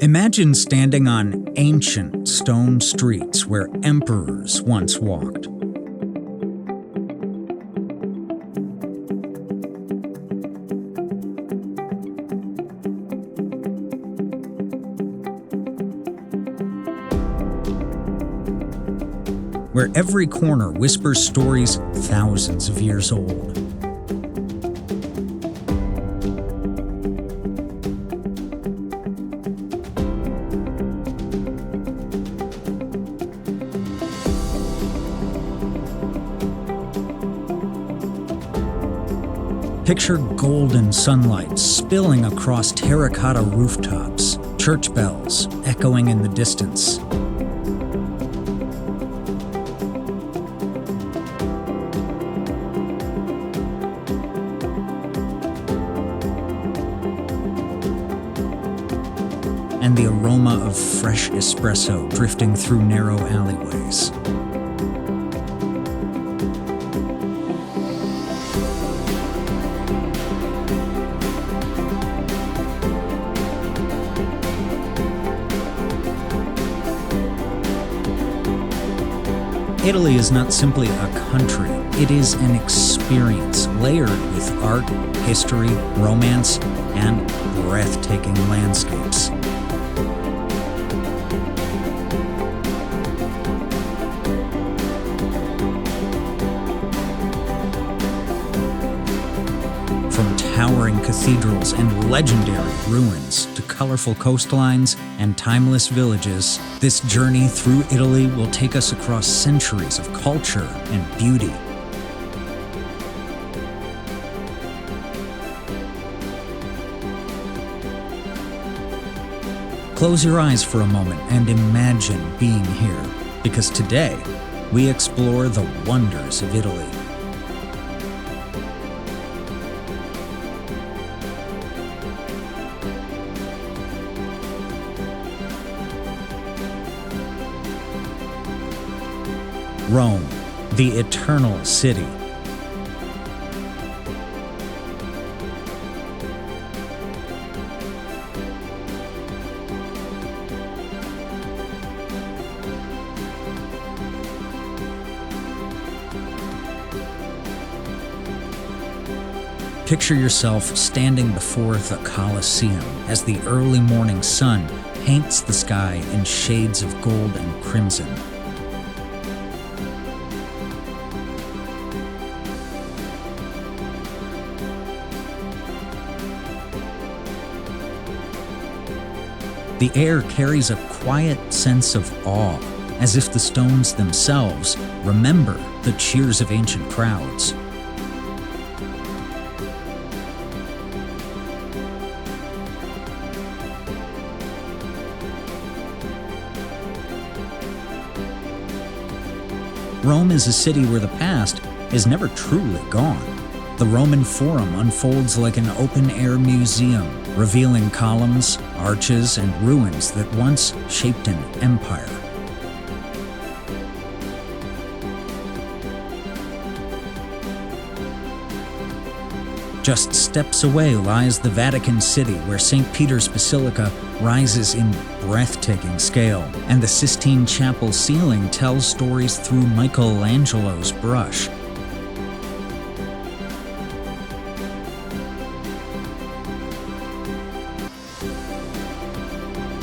Imagine standing on ancient stone streets where emperors once walked. Where every corner whispers stories thousands of years old. Picture golden sunlight spilling across terracotta rooftops, church bells echoing in the distance. And the aroma of fresh espresso drifting through narrow alleyways. Italy is not simply a country, it is an experience layered with art, history, romance, and breathtaking landscapes. From towering cathedrals and legendary ruins to colorful coastlines and timeless villages, this journey through Italy will take us across centuries of culture and beauty. Close your eyes for a moment and imagine being here, because today we explore the wonders of Italy. Rome, the eternal city. Picture yourself standing before the Colosseum as the early morning sun paints the sky in shades of gold and crimson. The air carries a quiet sense of awe, as if the stones themselves remember the cheers of ancient crowds. Rome is a city where the past is never truly gone. The Roman Forum unfolds like an open-air museum, revealing columns, arches, and ruins that once shaped an empire. Just steps away lies the Vatican City, where St. Peter's Basilica rises in breathtaking scale, and the Sistine Chapel ceiling tells stories through Michelangelo's brush.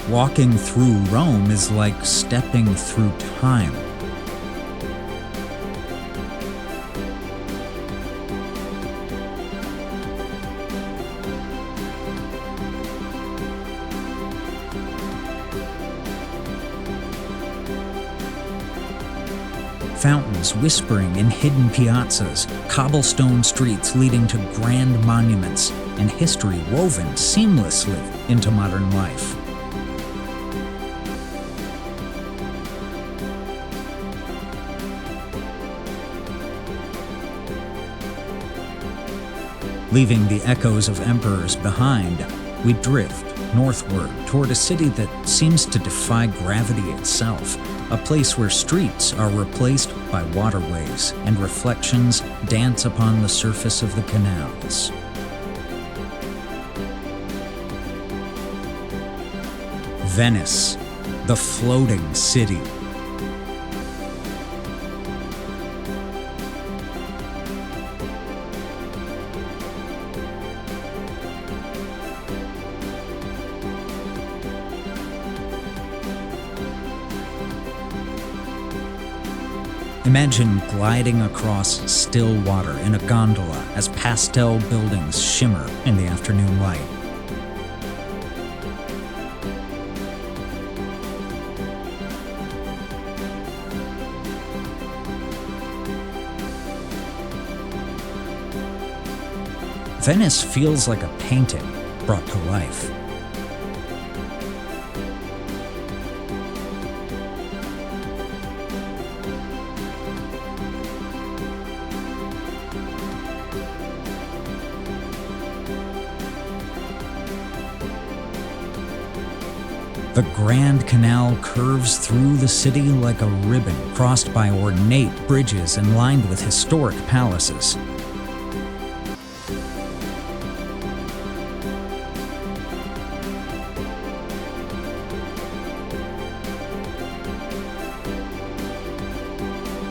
Walking through Rome is like stepping through time. Fountains whispering in hidden piazzas, cobblestone streets leading to grand monuments, and history woven seamlessly into modern life. Leaving the echoes of emperors behind, we drift northward toward a city that seems to defy gravity itself, a place where streets are replaced by waterways and reflections dance upon the surface of the canals. Venice, the floating city. Imagine gliding across still water in a gondola as pastel buildings shimmer in the afternoon light. Venice feels like a painting brought to life. The Grand Canal curves through the city like a ribbon crossed by ornate bridges and lined with historic palaces.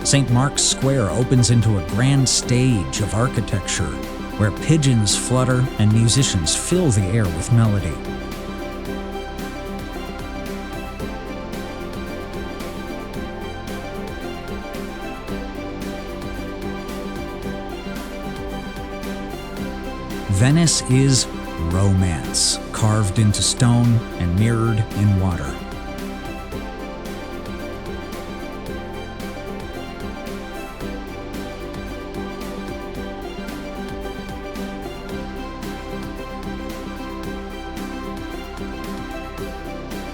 St. Mark's Square opens into a grand stage of architecture where pigeons flutter and musicians fill the air with melody. Venice is romance, carved into stone and mirrored in water.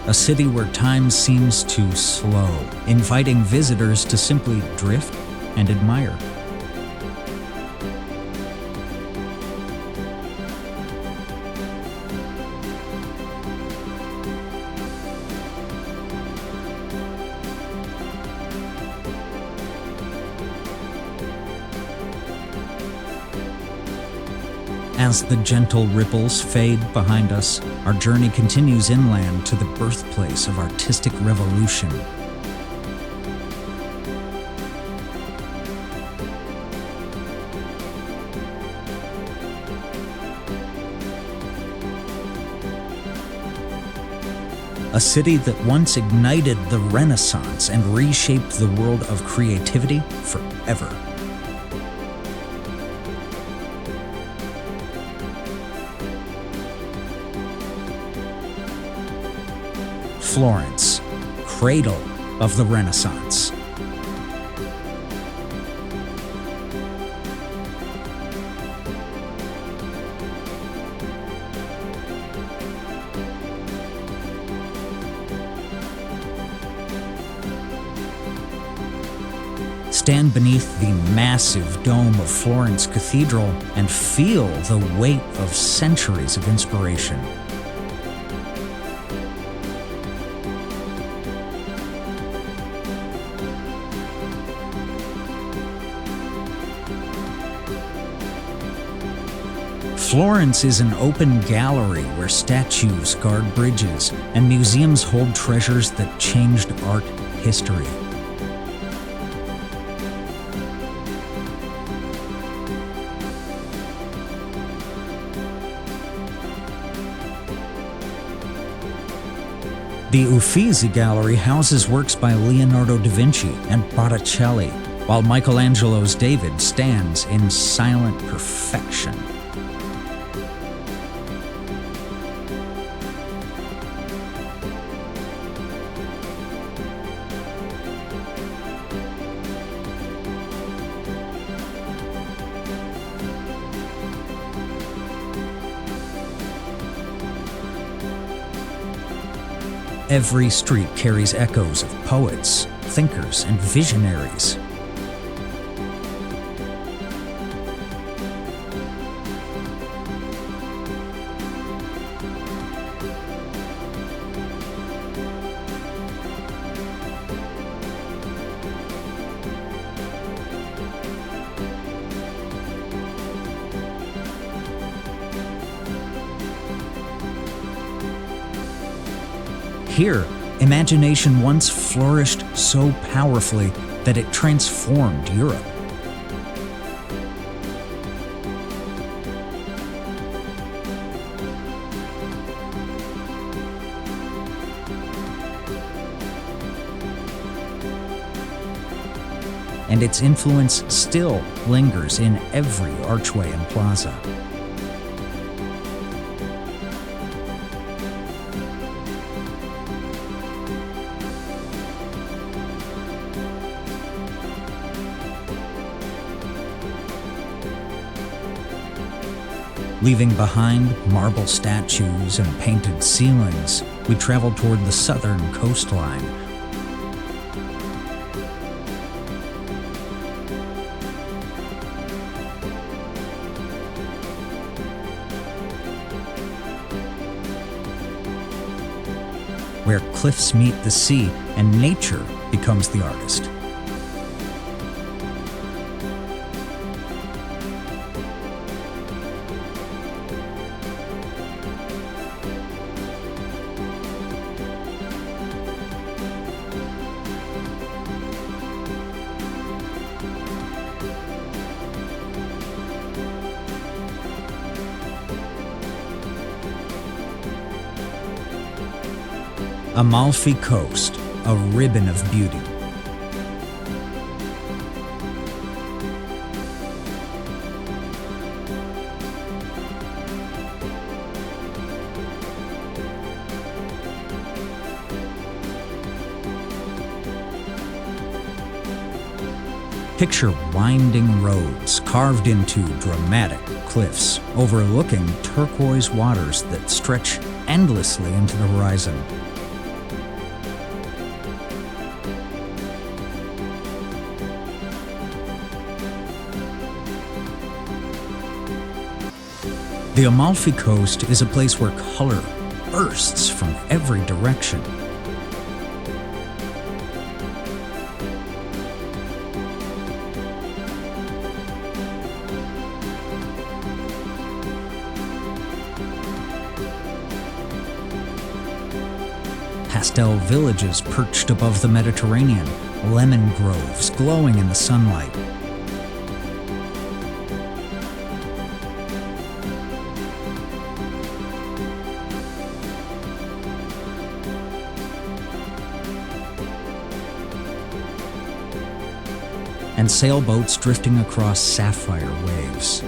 A city where time seems too slow, inviting visitors to simply drift and admire. As the gentle ripples fade behind us, our journey continues inland to the birthplace of artistic revolution. A city that once ignited the Renaissance and reshaped the world of creativity forever. Florence, cradle of the Renaissance. Stand beneath the massive dome of Florence Cathedral and feel the weight of centuries of inspiration. Florence is an open gallery where statues guard bridges and museums hold treasures that changed art history. The Uffizi Gallery houses works by Leonardo da Vinci and Botticelli, while Michelangelo's David stands in silent perfection. Every street carries echoes of poets, thinkers, and visionaries. Here, imagination once flourished so powerfully that it transformed Europe. And its influence still lingers in every archway and plaza. Leaving behind marble statues and painted ceilings, we traveled toward the southern coastline. Where cliffs meet the sea and nature becomes the artist. Amalfi Coast, a ribbon of beauty. Picture winding roads carved into dramatic cliffs, overlooking turquoise waters that stretch endlessly into the horizon. The Amalfi Coast is a place where color bursts from every direction. Pastel villages perched above the Mediterranean, lemon groves glowing in the sunlight. And sailboats drifting across sapphire waves.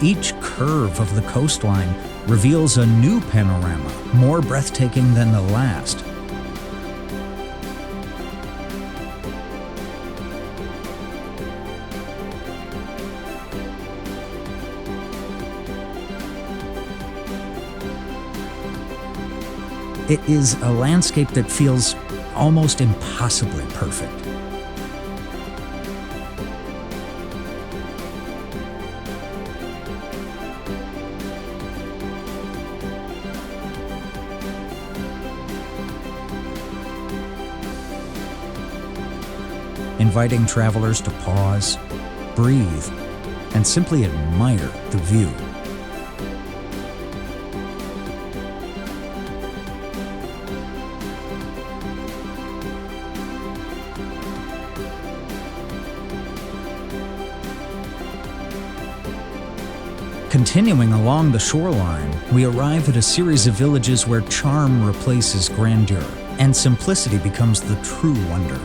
Each curve of the coastline reveals a new panorama, more breathtaking than the last. It is a landscape that feels almost impossibly perfect. Inviting travelers to pause, breathe, and simply admire the view. Continuing along the shoreline, we arrive at a series of villages where charm replaces grandeur, and simplicity becomes the true wonder.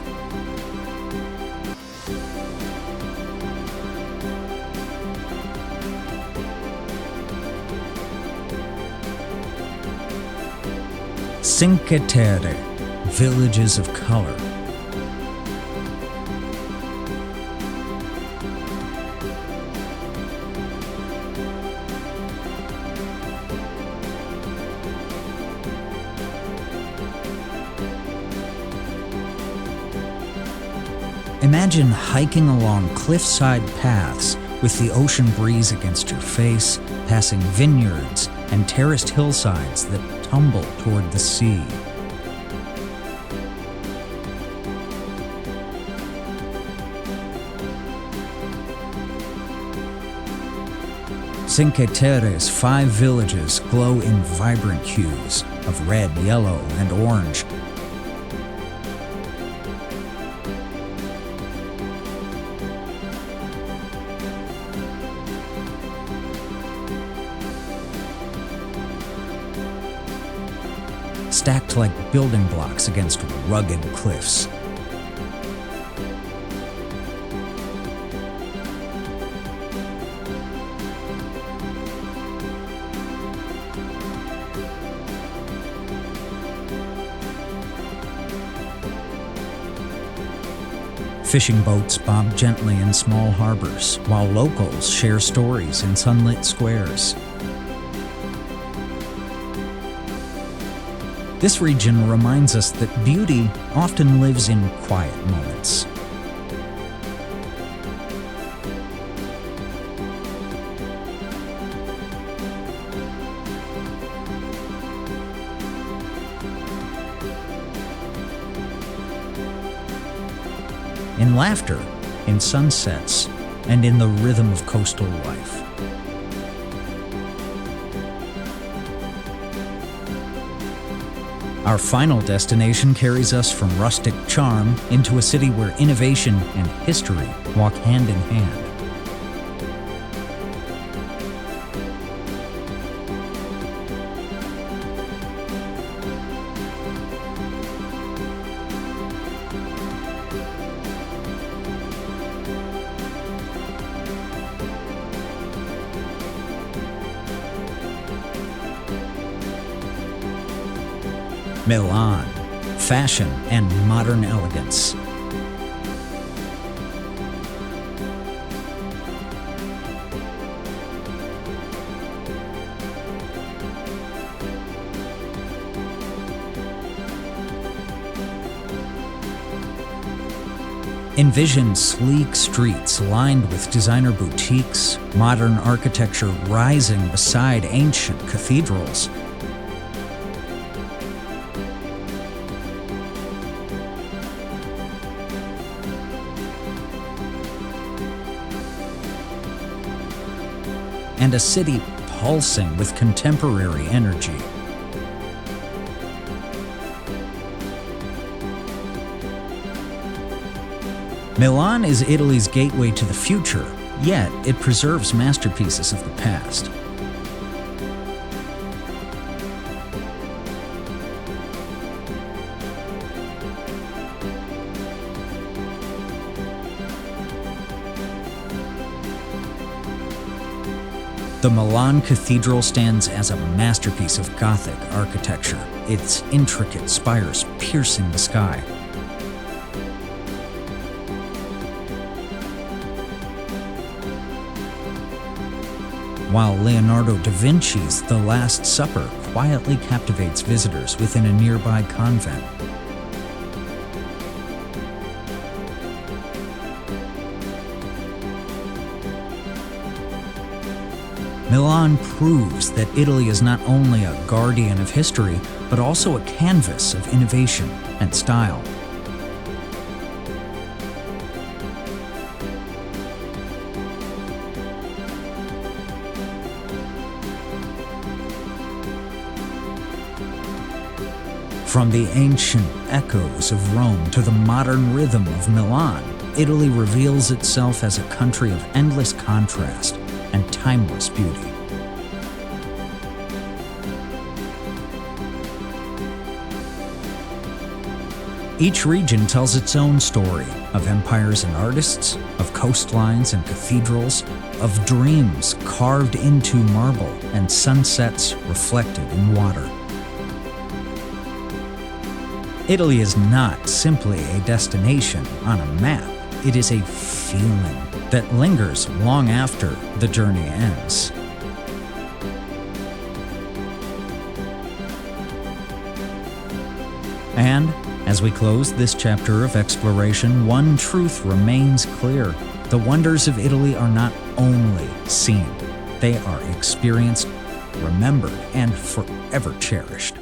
Cinque Terre, villages of color. Imagine hiking along cliffside paths with the ocean breeze against your face, passing vineyards and terraced hillsides that tumble toward the sea. Cinque Terre's 5 villages glow in vibrant hues of red, yellow, and orange. Stacked like building blocks against rugged cliffs. Fishing boats bob gently in small harbors, while locals share stories in sunlit squares. This region reminds us that beauty often lives in quiet moments. In laughter, in sunsets, and in the rhythm of coastal life. Our final destination carries us from rustic charm into a city where innovation and history walk hand in hand. Milan, fashion and modern elegance. Envision sleek streets lined with designer boutiques, modern architecture rising beside ancient cathedrals. And a city pulsing with contemporary energy. Milan is Italy's gateway to the future, yet it preserves masterpieces of the past. The Milan Cathedral stands as a masterpiece of Gothic architecture, its intricate spires piercing the sky. While Leonardo da Vinci's The Last Supper quietly captivates visitors within a nearby convent. Milan proves that Italy is not only a guardian of history, but also a canvas of innovation and style. From the ancient echoes of Rome to the modern rhythm of Milan, Italy reveals itself as a country of endless contrast and timeless beauty. Each region tells its own story of empires and artists, of coastlines and cathedrals, of dreams carved into marble and sunsets reflected in water. Italy is not simply a destination on a map. It is a feeling that lingers long after the journey ends. And as we close this chapter of exploration, one truth remains clear. The wonders of Italy are not only seen, they are experienced, remembered, and forever cherished.